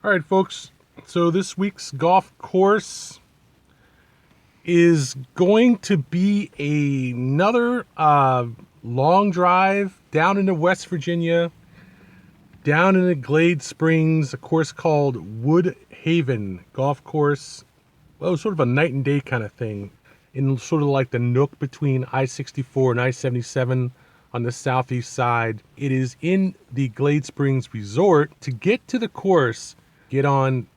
All right, folks. So this week's golf course is going to be another long drive down into West Virginia, down into Glade Springs, a course called Woodhaven Golf Course. Well, sort of a night and day kind of thing, in sort of like the nook between I-64 and I-77 on the southeast side. It is in the Glade Springs Resort. To get to the course, get on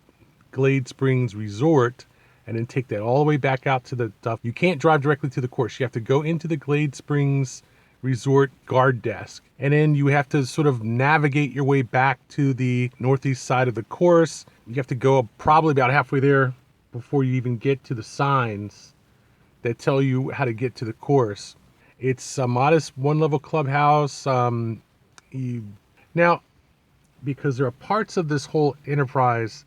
Glade Springs Resort and then take that all the way back out to the stuff. You can't drive directly to the course. You have to go into the Glade Springs Resort guard desk, and then you have to sort of navigate your way back to the northeast side of the course. You have to go probably about halfway there before you even get to the signs that tell you how to get to the course. It's a modest one-level clubhouse. Now, because there are parts of this whole enterprise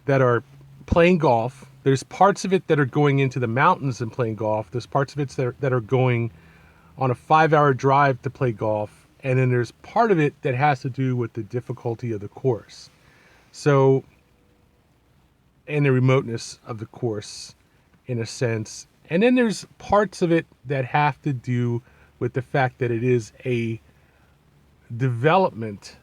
that are playing golf. There's parts of it that are going into the mountains and playing golf. There's parts of it that are going on a 5-hour drive to play golf. And then there's part of it that has to do with the difficulty of the course. So, and the remoteness of the course, in a sense. And then there's parts of it that have to do with the fact that it is a development,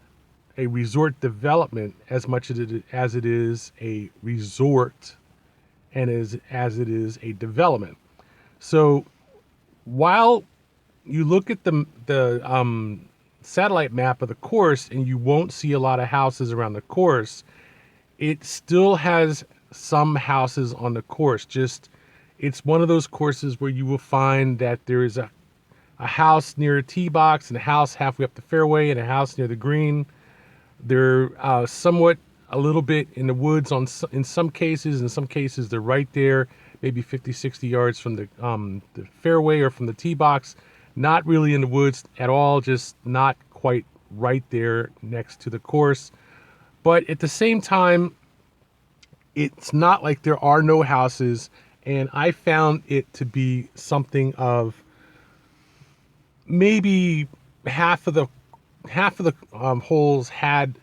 a resort development, as much as it is a resort and as it is a development. So while you look at the satellite map of the course and you won't see a lot of houses around the course, it still has some houses on the course. It's one of those courses where you will find that there is a house near a tee box and a house halfway up the fairway and a house near the green. They're somewhat a little bit in the woods in some cases. In some cases, they're right there, maybe 50, 60 yards from the fairway or from the tee box. Not really in the woods at all, just not quite right there next to the course. But at the same time, it's not like there are no houses, and I found it to be something of maybe half of the holes had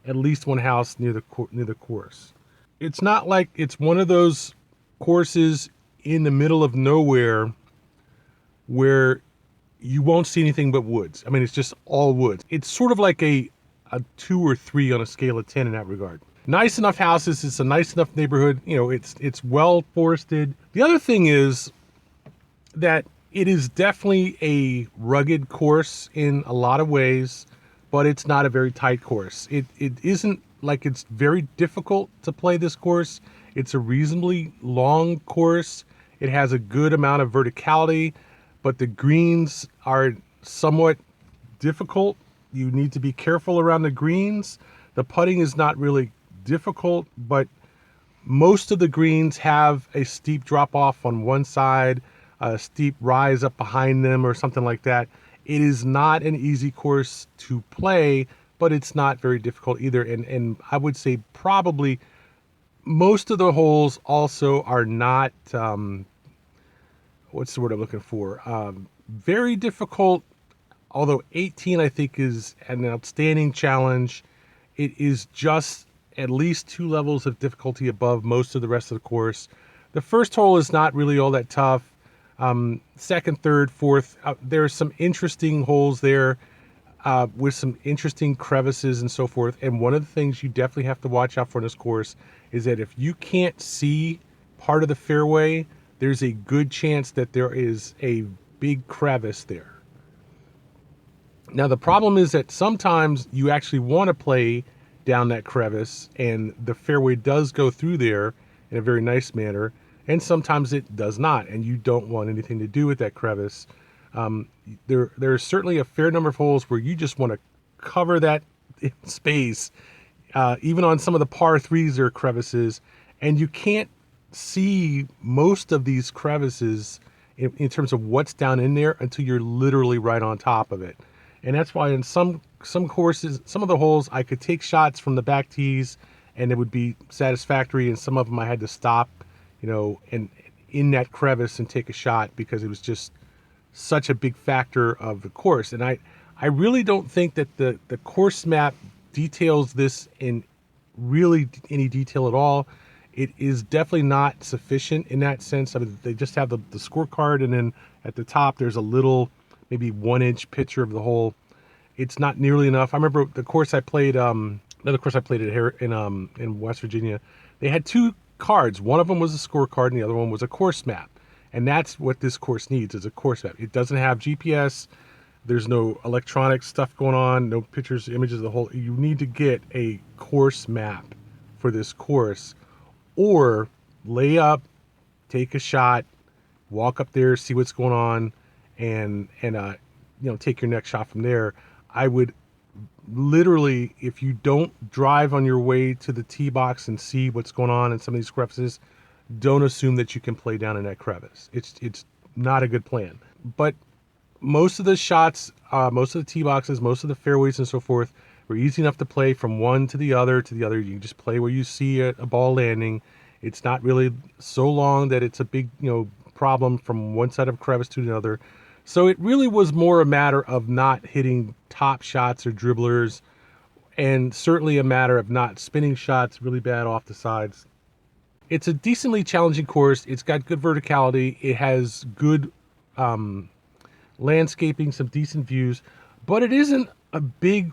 at least one house near the course. It's not like it's one of those courses in the middle of nowhere where you won't see anything but woods. I mean, it's just all woods. It's sort of like a 2 or 3 on a scale of 10 in that regard. Nice enough houses. It's a nice enough neighborhood. You know, it's well forested. The other thing is that it is definitely a rugged course in a lot of ways, but it's not a very tight course. It isn't like it's very difficult to play this course. It's a reasonably long course. It has a good amount of verticality, but the greens are somewhat difficult. You need to be careful around the greens. The putting is not really difficult, but most of the greens have a steep drop off on one side, a steep rise up behind them or something like that. It is not an easy course to play, but it's not very difficult either. And I would say probably most of the holes also are not, what's the word I'm looking for? Very difficult, although 18 I think is an outstanding challenge. It is just at least 2 levels of difficulty above most of the rest of the course. The first hole is not really all that tough. Second, third, fourth, there are some interesting holes there with some interesting crevices and so forth. And one of the things you definitely have to watch out for in this course is that if you can't see part of the fairway, there's a good chance that there is a big crevice there. Now, the problem is that sometimes you actually want to play down that crevice, and the fairway does go through there in a very nice manner, and sometimes it does not, and you don't want anything to do with that crevice. There are certainly a fair number of holes where you just want to cover that space. Even on some of the par 3s, there are crevices, and you can't see most of these crevices in terms of what's down in there until you're literally right on top of it. And that's why in some courses, some of the holes, I could take shots from the back tees and it would be satisfactory, and some of them I had to stop, and in that crevice and take a shot because it was just such a big factor of the course. And I really don't think that the course map details this in really any detail at all. It is definitely not sufficient in that sense. I mean, they just have the scorecard, and then at the top there's a little, maybe 1-inch picture of the hole. It's not nearly enough. I remember the course I played, another course I played at here in West Virginia. They had two cards. One of them was a scorecard, and the other one was a course map. And that's what this course needs, is a course map. It doesn't have GPS. There's no electronic stuff going on, no pictures, images of the hole. You need to get a course map for this course, or lay up, take a shot, walk up there, see what's going on, and take your next shot from there. I would literally, if you don't drive on your way to the tee box and see what's going on in some of these crevices, don't assume that you can play down in that crevice. It's not a good plan. But most of the shots, most of the tee boxes, most of the fairways and so forth were easy enough to play from one to the other to the other. You can just play where you see a ball landing. It's not really so long that it's a big, problem from one side of a crevice to another. So it really was more a matter of not hitting top shots or dribblers, and certainly a matter of not spinning shots really bad off the sides. It's a decently challenging course. It's got good verticality. It has good landscaping, some decent views, but it isn't a big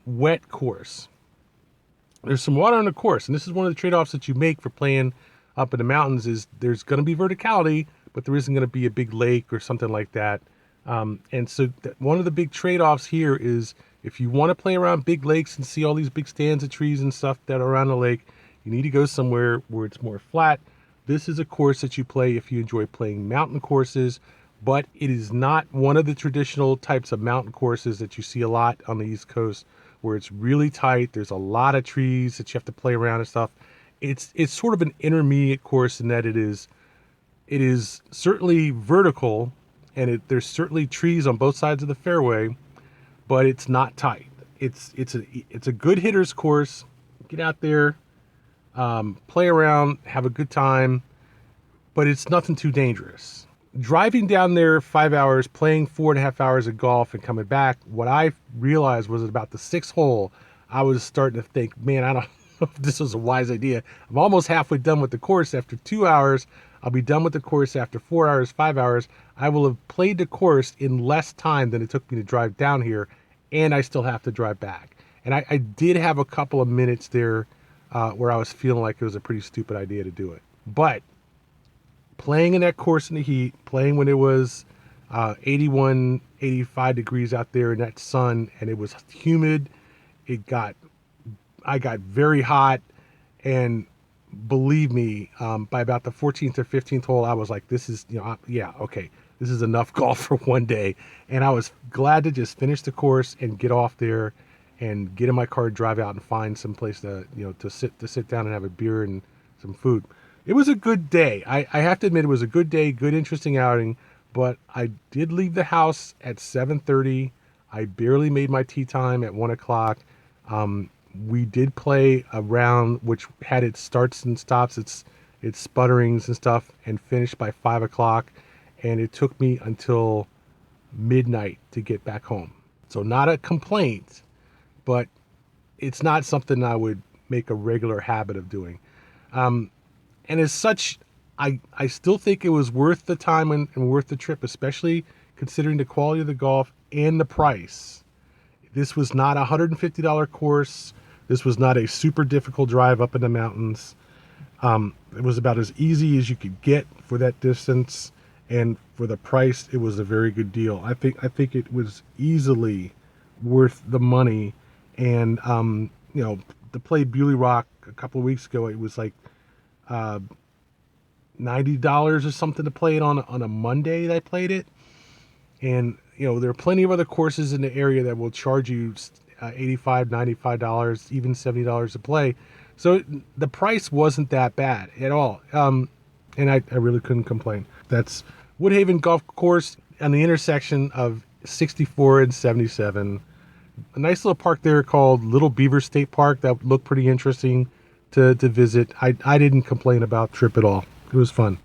wet course. There's some water on the course, and this is one of the trade-offs that you make for playing up in the mountains, is there's going to be verticality, but there isn't going to be a big lake or something like that. And so one of the big trade-offs here is, if you want to play around big lakes and see all these big stands of trees and stuff that are around the lake, you need to go somewhere where it's more flat. This is a course that you play if you enjoy playing mountain courses, but it is not one of the traditional types of mountain courses that you see a lot on the East Coast, where it's really tight. There's a lot of trees that you have to play around and stuff. It's sort of an intermediate course in that it is certainly vertical, and there's certainly trees on both sides of the fairway, but it's not tight. It's a good hitter's course. Get out there, play around, have a good time, but it's nothing too dangerous. Driving down there 5 hours, playing 4.5 hours of golf, and coming back, what I realized was, at about the 6th hole, I was starting to think, man, I don't know if this was a wise idea. I'm almost halfway done with the course after 2 hours. I'll be done with the course after 4 hours, 5 hours. I will have played the course in less time than it took me to drive down here, and I still have to drive back. And I did have a couple of minutes there where I was feeling like it was a pretty stupid idea to do it. But playing in that course in the heat, playing when it was 81, 85 degrees out there in that sun, and it was humid, I got very hot, and believe me, by about the 14th or 15th hole, I was like, this is, okay, this is enough golf for one day. And I was glad to just finish the course and get off there and get in my car, drive out, and find some place to sit down and have a beer and some food. It was a good day. I have to admit, it was a good day, good, interesting outing, but I did leave the house at 7:30. I barely made my tee time at 1 o'clock. We did play a round which had its starts and stops, its sputterings and stuff, and finished by 5 o'clock. And it took me until midnight to get back home. So not a complaint, but it's not something I would make a regular habit of doing. And as such, I still think it was worth the time and worth the trip, especially considering the quality of the golf and the price. This was not a $150 course. This was not a super difficult drive up in the mountains. It was about as easy as you could get for that distance, and for the price, it was a very good deal. I think it was easily worth the money. And to play Bewley Rock a couple of weeks ago, it was like $90 or something to play it on a Monday that I played it. And there are plenty of other courses in the area that will charge you $85, $95, even $70 to play. So the price wasn't that bad at all. And I really couldn't complain. That's Woodhaven Golf Course on the intersection of 64 and 77. A nice little park there called Little Beaver State Park that looked pretty interesting to visit. I didn't complain about the trip at all. It was fun.